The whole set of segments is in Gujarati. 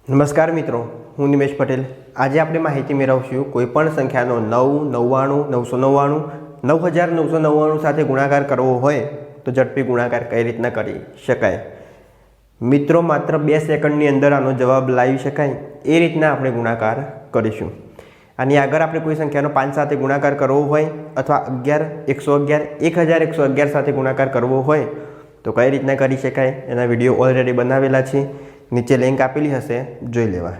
નમસ્કાર મિત્રો, હું નિમેશ પટેલ। આજે આપણે માહિતી મેળવશું કોઈપણ સંખ્યાનો 9, 99, 999, 9999 સાથે ગુણાકાર કરવો હોય તો ઝડપી ગુણાકાર કઈ રીતના કરી શકાય। મિત્રો, માત્ર 2 સેકન્ડની અંદર આનો જવાબ લાવી શકાય એ રીતના આપણે ગુણાકાર કરીશું। આની આગળ આપણે કોઈ સંખ્યાનો 5 સાથે ગુણાકાર કરવો હોય અથવા 11, 111, 1111 સાથે ગુણાકાર કરવો હોય તો કઈ રીતના કરી શકાય એના વિડીયો ઓલરેડી બનાવેલા છે, નીચે લિંક આપેલી હશે, જોઈ લેવા।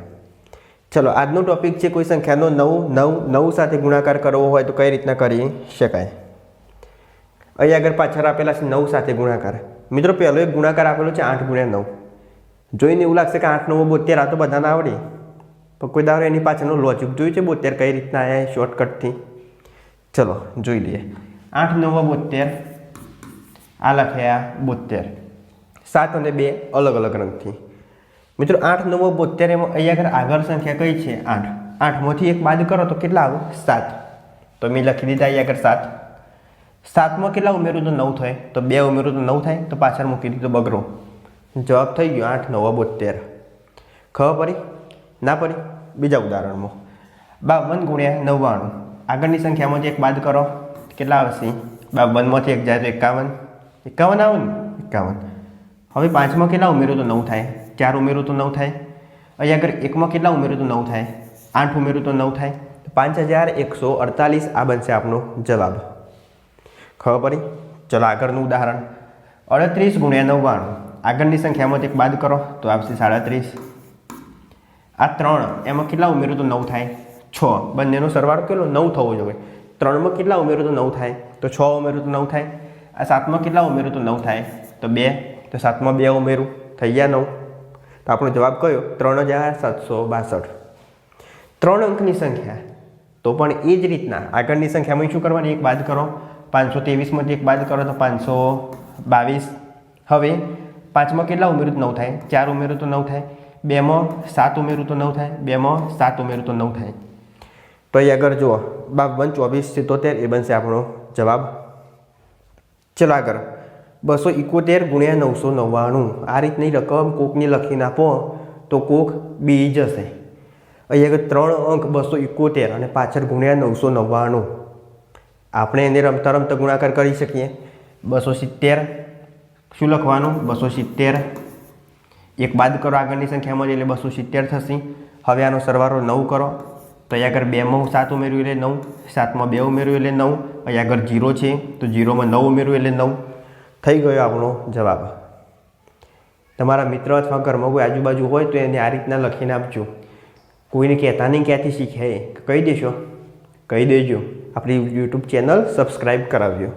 ચલો, આજનો ટોપિક છે કોઈ સંખ્યાનો 999 સાથે ગુણાકાર કરવો હોય તો કઈ રીતના કરી શકાય। અહીં આગળ પાછળ આપેલા છે 9 સાથે ગુણાકાર। મિત્રો, પહેલો એક ગુણાકાર આપેલો છે 8 × 9। જોઈને એવું લાગશે કે 8 9 72 આ તો બધાને આવડે, પણ કોઈ દારો એની પાછળનું લોજિક જોયું છે 72 કઈ રીતના આવ્યા શોર્ટકટથી। ચલો જોઈ લઈએ। 8 9 72 આ લખ્યા 72, 7 અને 2 અલગ અલગ રંગથી। મિત્રો, 8 9 72 એમાં અહીંયા આગળ સંખ્યા કઈ છે? 8। 8માંથી એક બાદ કરો તો કેટલા આવે? 7। તો મેં લખી દીધા અહીંયા આગળ 7। 7માં કેટલા ઉમેરું તો 9 થાય, તો 2 ઉમેરું તો 9 થાય, તો પાછળ મૂકી દીધો બગડો। જવાબ થઈ ગયો 8 9 72। ખબર પડી? ના પડી? બીજા ઉદાહરણમાં 52 × 99, આગળની સંખ્યામાંથી એક બાદ કરો કેટલા આવશે? 52માંથી એક જાય તો 51, 51 આવે ને? 51। હવે 5માં કેટલા ઉમેરું તો 9 થાય, 4 ઉમેરું તો 9 થાય। અહીં આગળ 1માં કેટલા ઉમેરું તો 9 થાય, 8 ઉમેરું તો 9 થાય, 5148 આ બનશે આપણો જવાબ। ખબર પડી? ચલો આગળનું ઉદાહરણ 38 × 99, આગળની સંખ્યામાંથી એક બાદ કરો તો આવશે 37। આ 3 એમાં કેટલા ઉમેરું તો 9 થાય, 6। બંનેનો સરવાળો કેટલો? 9 થવો જોઈએ। 3માં કેટલા ઉમેરું તો 9 થાય, તો 6 ઉમેરું તો 9 થાય। આ 7માં કેટલા ઉમેરું તો 9 થાય, તો 2, તો 7માં 2 ઉમેરું થઈ ગયા 9। તો આપણો જવાબ કયો? 3762। 3 અંકની સંખ્યા, તો પણ એ જ રીતના આગળની સંખ્યામાં શું કરવાની? એક બાદ કરો। 523માંથી એક બાદ કરો તો 522। હવે 5માં કેટલા ઉમેરું તો 9 થાય, 4 ઉમેરું તો 9 થાય, 2માં 7 ઉમેરું તો 9 થાય, 2માં 7 ઉમેરું તો 9 થાય। તો અહીં આગળ જુઓ 52 24 77 એ બનશે આપણો જવાબ। ચલો આગળ 271 × 999, આ રીતની રકમ કોકની લખીને આપો તો કોક બી જશે। અહીં આગળ 3 અંક 271 અને પાછળ × 999, આપણે એને રમતા રમતા ગુણાકાર કરી શકીએ। 270 શું લખવાનું? 270 એક બાદ કરો આગળની સંખ્યામાં એટલે 270 થશે। હવે આનો સરવાળો 9 કરો તો અહીં આગળ 2માં 7 ઉમેર્યું એટલે 9, 7માં 2 ઉમેર્યું એટલે 9, અહીં આગળ 0 છે તો 0માં 9 ઉમેર્યું એટલે 9 થઈ ગયો આપણો જવાબ। તમારા મિત્ર અથવા ઘરમાં કોઈ આજુબાજુ હોય તો એને આ રીતના લખીને આપજો। કોઈને કહેતા નહીં ક્યાંથી શીખે કહી દેશો, કહી દેજો। આપણી યુટ્યુબ ચેનલ સબસ્ક્રાઈબ કરાવજો,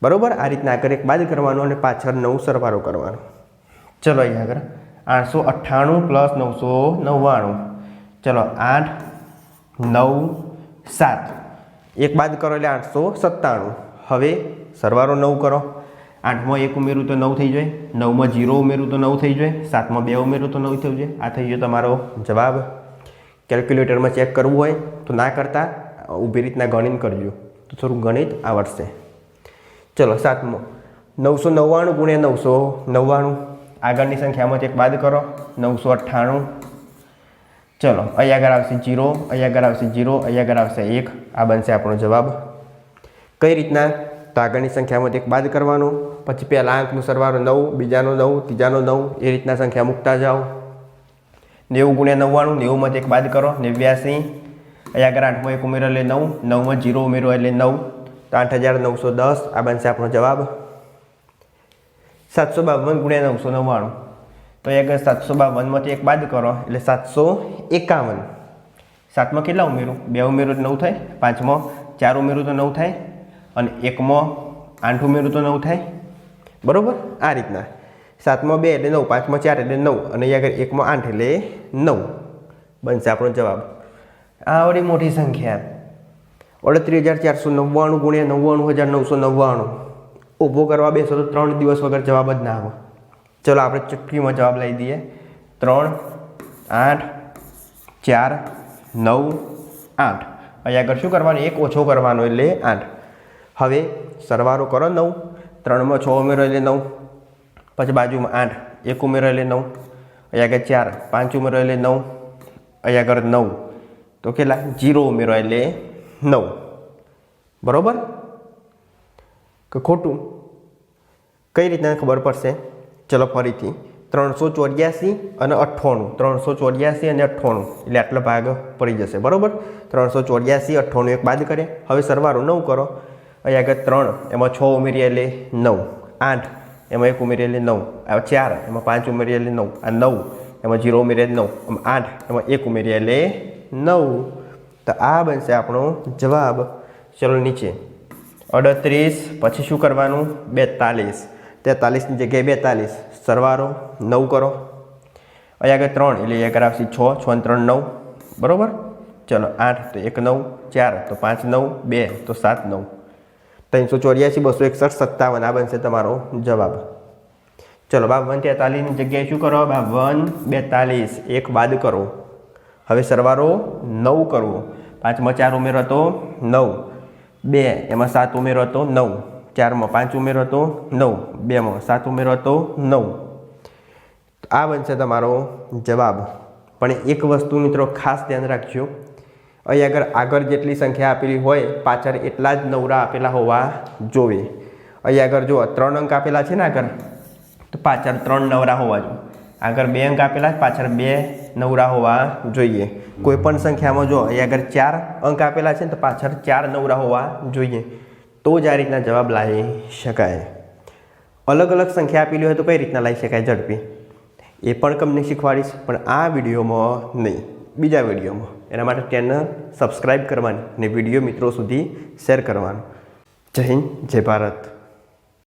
બરાબર? આ રીતના આગળ એક બાદ કરવાનો અને પાછળ 9 સરવાળો કરવાનો। ચલો અહીં આગળ 898 + 999, ચલો 8 9 7 એક બાદ કરો એટલે 897। હવે સરવાળો 9 કરો। 8માં 1 ઉમેરું તો 9 થઈ જાય, 9માં 0 ઉમેરું તો 9 થઈ જાય, 7માં 2 ઉમેરું તો 9 થઈ જાય। આ થઈ ગયો તમારો જવાબ। કેલ્ક્યુલેટરમાં ચેક કરવું હોય તો ના કરતા ઊભી રીતના ગણીને કરજો તો થોડું ગણિત આવડશે। ચલો 7મો 999 × 999, આગળની સંખ્યામાંથી એક બાદ કરો 998। ચલો અહીં આગળ આવશે 0, અહીં આગળ આવશે 0, અહીં આગળ આવશે 1, આ બનશે આપણો જવાબ। કઈ રીતના? તો આગળની સંખ્યામાંથી એક બાદ કરવાનું, પછી પહેલા અંકનો સરવાળો 9, બીજાનો 9, ત્રીજાનો 9, એ રીતના સંખ્યા મૂકતા જાઓ। 90 × 99, 90માંથી એક બાદ કરો 89। અહીં આગળ 8માં 1 ઉમેરો એટલે 9, 9માં 0 ઉમેરો એટલે 9, તો 8910 આ બનશે આપણો જવાબ। 752 × 999, તો અહીં આગળ 752માંથી એક બાદ કરો એટલે 751। 7માં કેટલા ઉમેરું? 2 ઉમેરું તો 9 થાય, 5માં 4 ઉમેરું તો 9 થાય, અને 1માં 8 ઉમેરું તો 9 થાય, બરાબર? આ રીતના 7માં 2 એટલે 9, 5માં 4 એટલે 9, અને અહીં આગળ 1માં 8 એટલે 9 બનશે આપણો જવાબ। આવડી મોટી સંખ્યા 38499 × 99999, ઊભો કરવા બેસો તો 3 દિવસ વગર જવાબ જ ના આવે। ચલો આપણે ચટકીમાં જવાબ લઈ દઈએ। 3 8 4 9 8, અહીં આગળ શું કરવાનું? 1 ઓછો કરવાનો એટલે 8। હવે સરવાળો કરો 9, 3માં 6 ઉમેરો એટલે 9, પછી બાજુમાં 8, 1 ઉમેરો એટલે 9, અહીંયા આગળ 4 5 ઉમેરો એટલે 9 અહીંયા આગળ 9 તો કેટલા 0 ઉમેરો એટલે 9 બરાબર કે ખોટું કઈ રીતના ખબર પડશે ચલો ફરીથી 384 અને 98 384 અને 98 એટલે આટલો ભાગ પડી જશે બરાબર 384 98 એક બાદ કરીએ હવે સરવાળો 9 કરો અહીંયા આગળ 3 એમાં 6 ઉમેરીએ એટલે 9 8 એમાં 1 ઉમેરીએ એટલે 9 આ 4 એમાં 5 ઉમેરીએ એટલે 9 આ 9 એમાં 0 ઉમેરીએ એટલે 9 8 એમાં 1 ઉમેરીએ એટલે 9 તો આ બનશે આપણો જવાબ ચલો નીચે 38 પછી શું કરવાનું 42 43ની જગ્યાએ 42 સરવાળો 9 કરો અહીંયા આગળ 3 એટલે આગળ આવશે 6 6 ને 3 9 બરાબર ચલો 8 તો 1 9 4 તો 5 9 2 તો 7 9 384 261 57 આ બનશે તમારો જવાબ ચલો 52 43ની જગ્યાએ શું કરો 52 42 1 બાદ કરો હવે સરવાળો 9 કરવો 5 માં 4 ઉમેરો તો 9 2 એમાં 7 ઉમેરો તો 9 4 માં 5 ઉમેરો તો 9 2 માં 7 ઉમેરો તો 9 આ બનશે તમારો જવાબ પણ એક વસ્તુ મિત્રો ખાસ ધ્યાન રાખજો અહીં આગળ જેટલી સંખ્યા આપેલી હોય પાછળ એટલા જ નવરા આપેલા હોવા જોઈએ અહીં આગળ જો 3 અંક આપેલા છે ને આગળ તો પાછળ 3 નવરા હોવા જોઈએ આગળ 2 અંક આપેલા પાછળ 2 નવરા હોવા જોઈએ કોઈ પણ સંખ્યામાં જો અહીં આગળ 4 અંક આપેલા છે ને તો પાછળ 4 નવરા હોવા જોઈએ તો જ આ રીતના જવાબ લાવી શકાય અલગ અલગ સંખ્યા આપેલી હોય તો કઈ રીતના લાવી શકાય ઝડપી એ પણ તમને શીખવાડીશ પણ આ વિડીયોમાં નહીં બીજા વિડીયોમાં એના માટે ચેનલ સબસ્ક્રાઈબ કરવાની અને વિડીયો મિત્રો સુધી શેર કરવાનો જય હિન્દ જય ભારત